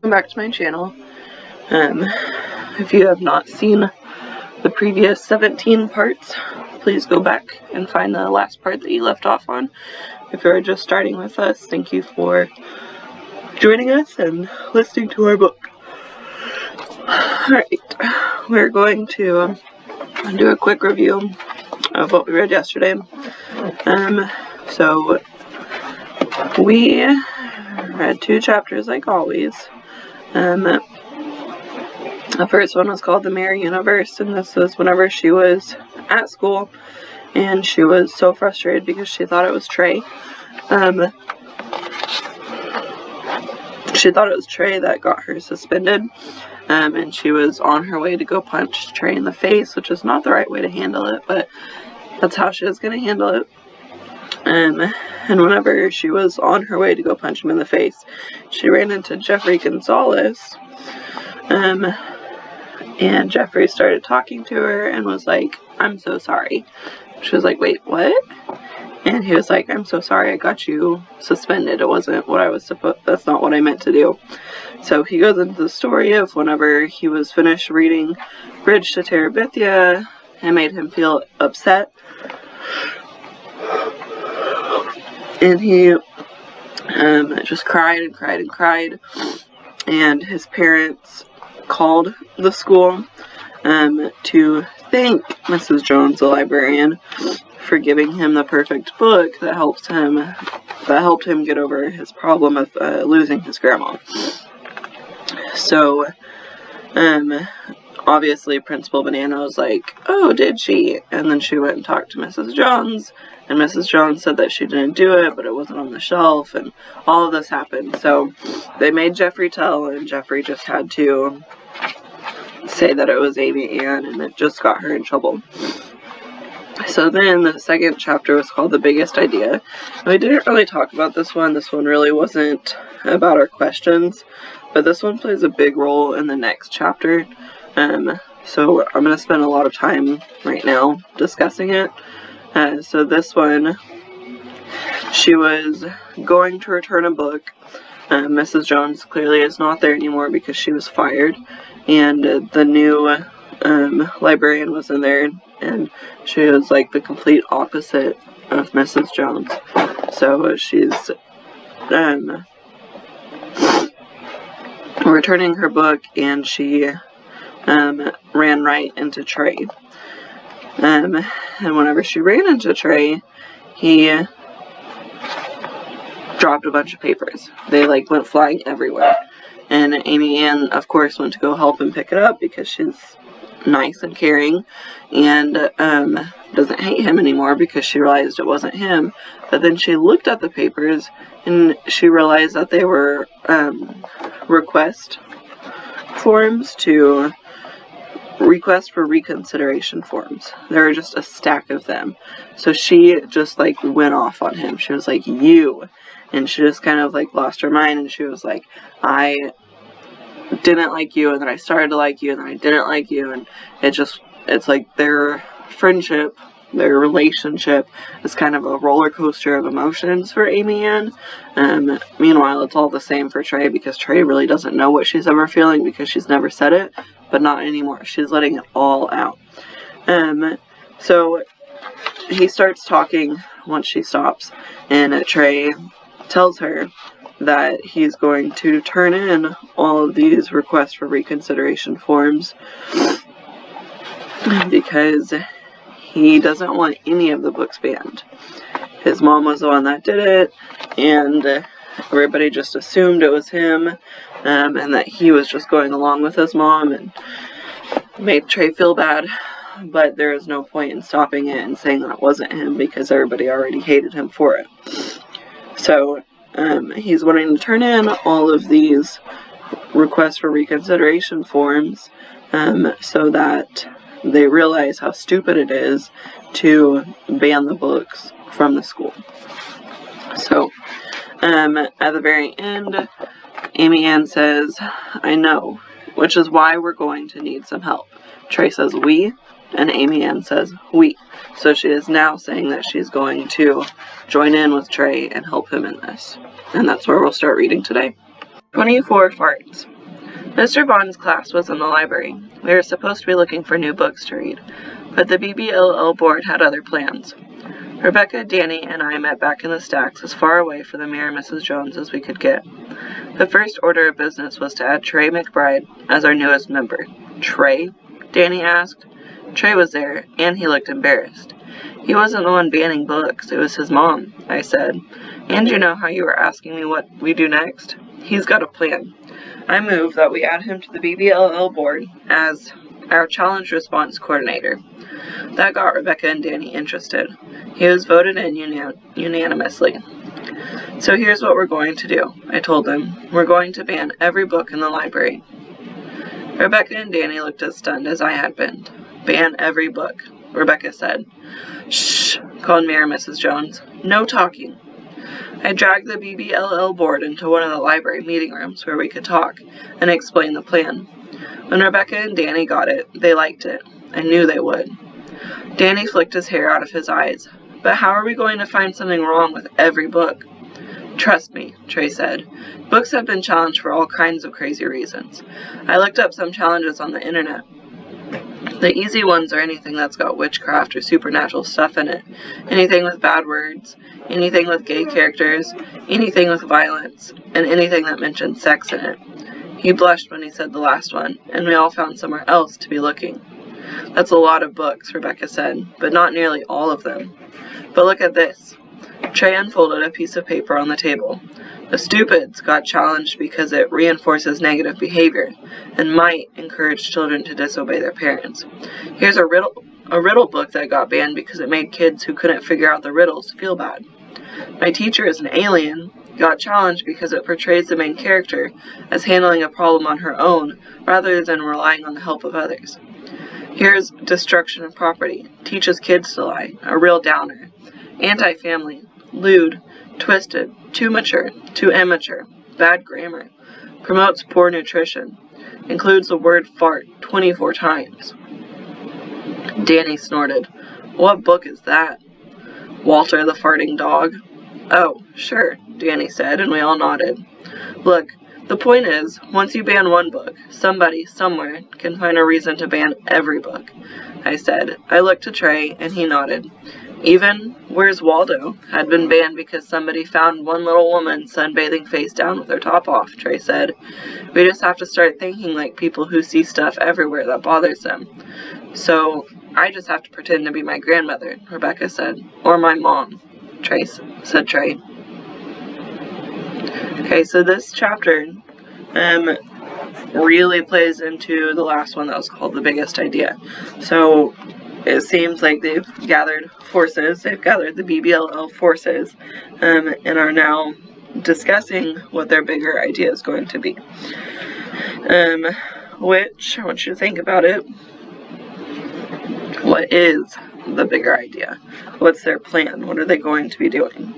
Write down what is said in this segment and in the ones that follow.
Welcome back to my channel. If you have not seen the previous 17 parts, please go back and find the last part that you left off on. If you're just starting with us, thank you for joining us and listening to our book. Alright, we're going to do a quick review of what we read yesterday. So we read 2 chapters like always. The first one was called The Mirror Universe, and this was whenever she was at school and she was so frustrated because she thought it was Trey. She thought it was Trey that got her suspended, and she was on her way to go punch Trey in the face, which is not the right way to handle it, but that's how she was going to handle it. And whenever she was on her way to go punch him in the face, she ran into Jeffrey Gonzalez, and Jeffrey started talking to her and was like, "I'm so sorry." She was like, "Wait, what?" And he was like, "I'm so sorry, I got you suspended. It wasn't what I was that's not what I meant to do." So he goes into the story of whenever he was finished reading Bridge to Terabithia, it made him feel upset. And he just cried and cried and cried. And his parents called the school to thank Mrs. Jones, the librarian, for giving him the perfect book that helped him get over his problem of losing his grandma. So, obviously Principal Banana was like, "Oh, did she?" And then she went and talked to Mrs. Jones, and Mrs. Jones said that she didn't do it, but it wasn't on the shelf, and all of this happened. So they made Jeffrey tell, and Jeffrey just had to say that it was Amy Ann, and it just got her in trouble. So then the second chapter was called The Biggest Idea. We didn't really talk about this one. This one really wasn't about our questions, but this one plays a big role in the next chapter. So I'm going to spend a lot of time right now discussing it. So this one, she was going to return a book. Mrs. Jones clearly is not there anymore because she was fired, and the new librarian was in there, and she was like the complete opposite of Mrs. Jones. So she's returning her book, and she ran right into Trey. And whenever she ran into Trey, he dropped a bunch of papers. They went flying everywhere. And Amy Ann, of course, went to go help him pick it up because she's nice and caring, and doesn't hate him anymore because she realized it wasn't him. But then she looked at the papers and she realized that they were request for reconsideration forms. There were just a stack of them. So she just went off on him. She was like, "You," and she just kind of lost her mind, and she was like, "I didn't like you, and then I started to like you, and then I didn't like you," and it's like their friendship, their relationship is kind of a roller coaster of emotions for Amy Ann. Meanwhile, it's all the same for Trey, because Trey really doesn't know what she's ever feeling because she's never said it, but not anymore. She's letting it all out. So he starts talking once she stops, and Trey tells her that he's going to turn in all of these requests for reconsideration forms because he doesn't want any of the books banned. His mom was the one that did it, and everybody just assumed it was him, and that he was just going along with his mom, and made Trey feel bad. But there is no point in stopping it and saying that it wasn't him because everybody already hated him for it. So he's wanting to turn in all of these requests for reconsideration forms so that they realize how stupid it is to ban the books from the school. So at the very end, Amy Ann says, "I know, which is why we're going to need some help." Trey says, "We," and Amy Ann says, "We." So she is now saying that she's going to join in with Trey and help him in this. And that's where we'll start reading today. 24 farts. Mr. Vaughn's class was in the library. We were supposed to be looking for new books to read, but the BBLL board had other plans. Rebecca, Danny, and I met back in the stacks as far away from the mere Mrs. Jones as we could get. The first order of business was to add Trey McBride as our newest member. Trey? Danny asked. Trey was there, and he looked embarrassed. He wasn't the one banning books, it was his mom, I said. And you know how you were asking me what we do next? He's got a plan. I move that we add him to the BBLL board as our challenge response coordinator. That got Rebecca and Danny interested. He was voted in unanimously. So here's what we're going to do, I told them. We're going to ban every book in the library. Rebecca and Danny looked as stunned as I had been. Ban every book, Rebecca said. Shh, called Mayor Mrs. Jones. No talking. I dragged the BBLL board into one of the library meeting rooms where we could talk and explain the plan. When Rebecca and Danny got it, they liked it. I knew they would. Danny flicked his hair out of his eyes. But how are we going to find something wrong with every book? Trust me, Trey said. Books have been challenged for all kinds of crazy reasons. I looked up some challenges on the internet. The easy ones are anything that's got witchcraft or supernatural stuff in it, anything with bad words, anything with gay characters, anything with violence, and anything that mentions sex in it. He blushed when he said the last one, and we all found somewhere else to be looking. That's a lot of books, Rebecca said, but not nearly all of them. But look at this. Trey unfolded a piece of paper on the table. The Stupids got challenged because it reinforces negative behavior and might encourage children to disobey their parents. Here's a riddle book that got banned because it made kids who couldn't figure out the riddles feel bad. My Teacher is an Alien got challenged because it portrays the main character as handling a problem on her own rather than relying on the help of others. Here's Destruction of Property, teaches kids to lie, a real downer. Anti-family, lewd, twisted, too mature, too immature, bad grammar, promotes poor nutrition, includes the word fart 24 times. Danny snorted. What book is that? Walter the Farting Dog? Oh, sure, Danny said, and we all nodded. Look, the point is, once you ban one book, somebody, somewhere, can find a reason to ban every book, I said. I looked to Trey, and he nodded. Even Where's Waldo had been banned because somebody found one little woman sunbathing face down with her top off, Trey said. We just have to start thinking like people who see stuff everywhere that bothers them. So, I just have to pretend to be my grandmother, Rebecca said. Or my mom, said Trey. Okay, so this chapter really plays into the last one that was called The Biggest Idea. So, it seems like they've gathered forces, they've gathered the BBLL forces, and are now discussing what their bigger idea is going to be. Which, I want you to think about it. What is the bigger idea? What's their plan? What are they going to be doing?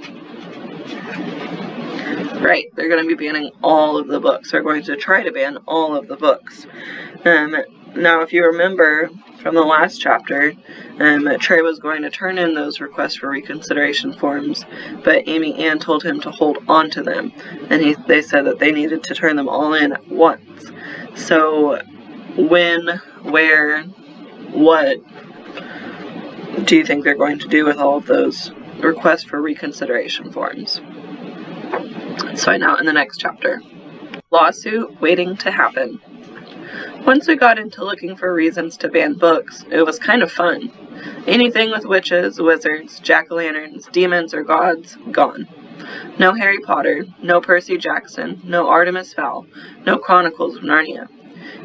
Right, they're going to be banning all of the books. They're going to try to ban all of the books. Now, if you remember from the last chapter, Trey was going to turn in those requests for reconsideration forms, but Amy Ann told him to hold on to them, and they said that they needed to turn them all in at once. So, when, where, what do you think they're going to do with all of those requests for reconsideration forms? Let's find out in the next chapter. Lawsuit waiting to happen. Once we got into looking for reasons to ban books, it was kind of fun. Anything with witches, wizards, jack-o'-lanterns, demons, or gods, gone. No Harry Potter, no Percy Jackson, no Artemis Fowl, no Chronicles of Narnia.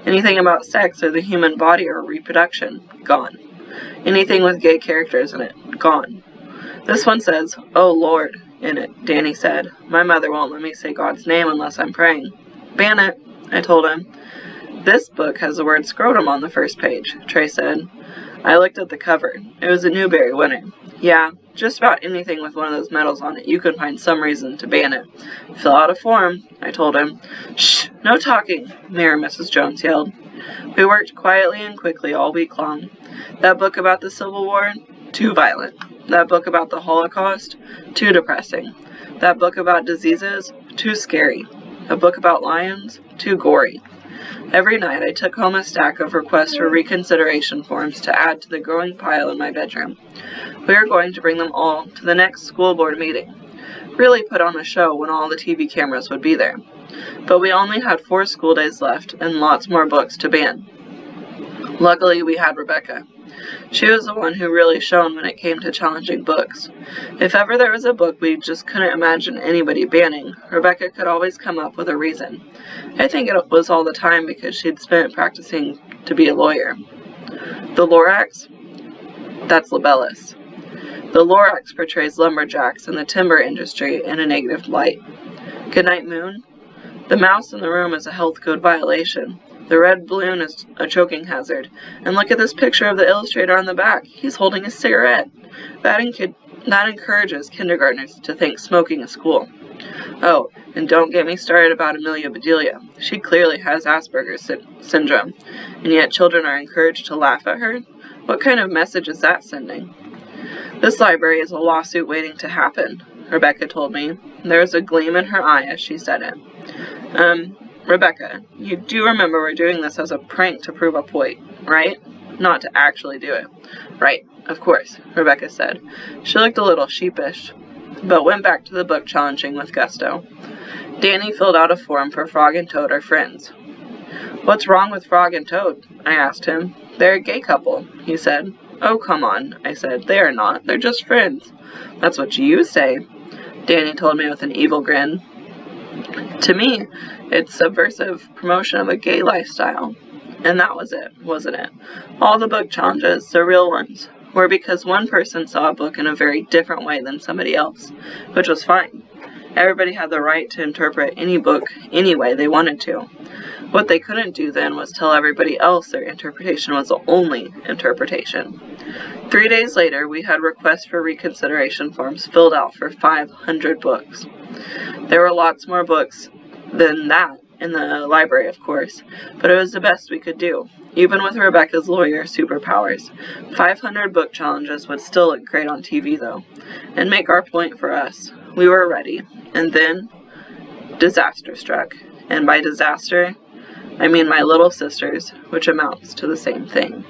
Anything about sex or the human body or reproduction, gone. Anything with gay characters in it, gone. This one says, "Oh Lord," in it, Danny said. My mother won't let me say God's name unless I'm praying. Ban it, I told him. This book has the word scrotum on the first page, Trey said. I looked at the cover. It was a Newbery winner. Yeah, just about anything with one of those medals on it, you can find some reason to ban it. Fill out a form, I told him. Shh, no talking, Mayor Mrs. Jones yelled. We worked quietly and quickly all week long. That book about the Civil War? Too violent. That book about the Holocaust? Too depressing. That book about diseases? Too scary. A book about lions? Too gory. Every night I took home a stack of requests for reconsideration forms to add to the growing pile in my bedroom. We were going to bring them all to the next school board meeting. Really put on a show when all the TV cameras would be there. But we only had 4 school days left and lots more books to ban. Luckily, we had Rebecca. She was the one who really shone when it came to challenging books. If ever there was a book we just couldn't imagine anybody banning, Rebecca could always come up with a reason. I think it was all the time because she'd spent practicing to be a lawyer. The Lorax? That's libellus. The Lorax portrays lumberjacks and the timber industry in a negative light. Goodnight Moon? The mouse in the room is a health code violation. The red balloon is a choking hazard. And look at this picture of the illustrator on the back. He's holding a cigarette. That encourages kindergartners to think smoking is cool. Oh, and don't get me started about Amelia Bedelia. She clearly has Asperger's syndrome. And yet children are encouraged to laugh at her? What kind of message is that sending? This library is a lawsuit waiting to happen, Rebecca told me. There was a gleam in her eye as she said it. Rebecca, you do remember we're doing this as a prank to prove a point, right? Not to actually do it. Right, of course, Rebecca said. She looked a little sheepish, but went back to the book challenging with gusto. Danny filled out a form for Frog and Toad are friends. What's wrong with Frog and Toad? I asked him. They're a gay couple, he said. Oh, come on, I said. They are not. They're just friends. That's what you say, Danny told me with an evil grin. To me, it's subversive promotion of a gay lifestyle. And that was it, wasn't it? All the book challenges, the real ones, were because one person saw a book in a very different way than somebody else, which was fine. Everybody had the right to interpret any book any way they wanted to. What they couldn't do then was tell everybody else their interpretation was the only interpretation. 3 days later, we had requests for reconsideration forms filled out for 500 books. There were lots more books than that in the library, of course, but it was the best we could do. Even with Rebecca's lawyer superpowers, 500 book challenges would still look great on TV, though, and make our point for us. We were ready, and then disaster struck. And by disaster, I mean my little sisters, which amounts to the same thing.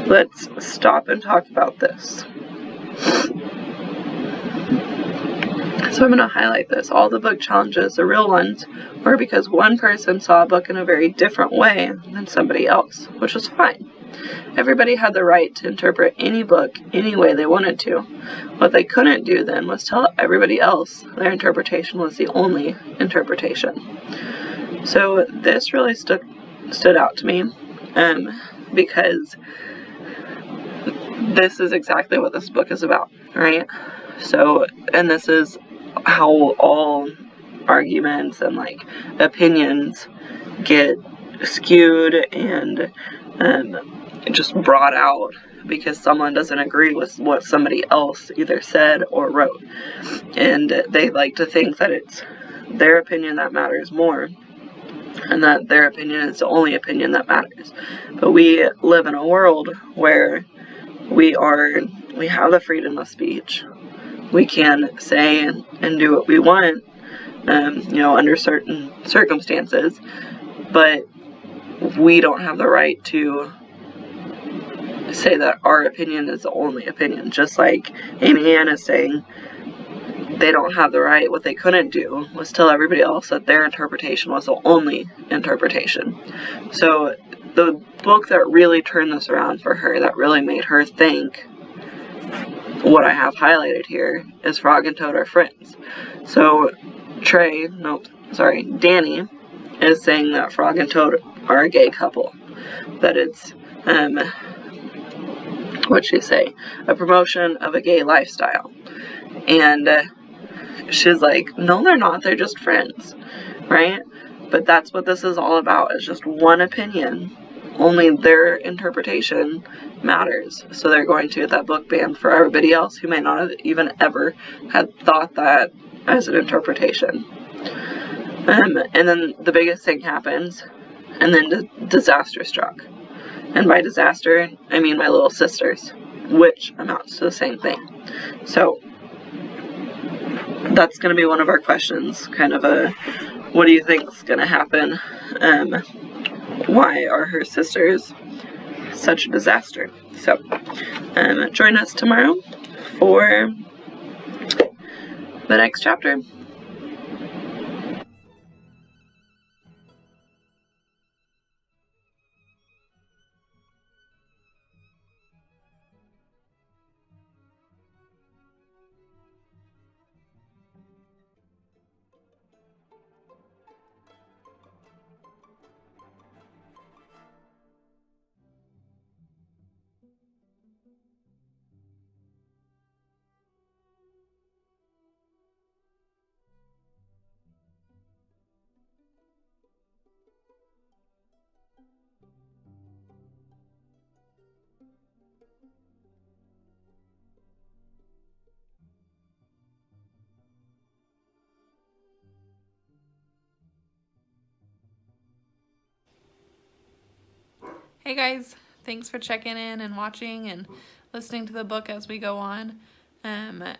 Let's stop and talk about this. So I'm going to highlight this. All the book challenges, the real ones, were because one person saw a book in a very different way than somebody else, which was fine. Everybody had the right to interpret any book any way they wanted to. What they couldn't do then was tell everybody else their interpretation was the only interpretation. So this really stood out to me because this is exactly what this book is about, right? So, and this is how all arguments and opinions get skewed and just brought out because someone doesn't agree with what somebody else either said or wrote, and they like to think that it's their opinion that matters more and that their opinion is the only opinion that matters. But we live in a world where we have the freedom of speech. We can say and do what we want, under certain circumstances, but we don't have the right to say that our opinion is the only opinion. Just like Amy Ann is saying, they don't have the right. What they couldn't do was tell everybody else that their interpretation was the only interpretation. So the book that really turned this around for her, that really made her think, what I have highlighted here, is Frog and Toad are friends. So Danny is saying that Frog and Toad are a gay couple. That it's, what'd she say? A promotion of a gay lifestyle. And she's like, no, they're not. They're just friends, right? But that's what this is all about, is just one opinion. Only their interpretation matters. So they're going to get that book banned for everybody else who may not have even ever had thought that as an interpretation. And then the biggest thing happens, and then disaster struck. And by disaster, I mean my little sisters, which amounts to the same thing. So that's going to be one of our questions, kind of a, what do you think is going to happen? Why are her sisters such a disaster? So, join us tomorrow for the next chapter. Hey guys, thanks for checking in and watching and listening to the book as we go on.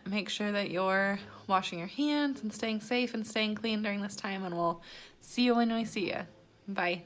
Make sure that you're washing your hands and staying safe and staying clean during this time, and we'll see you when we see you. Bye.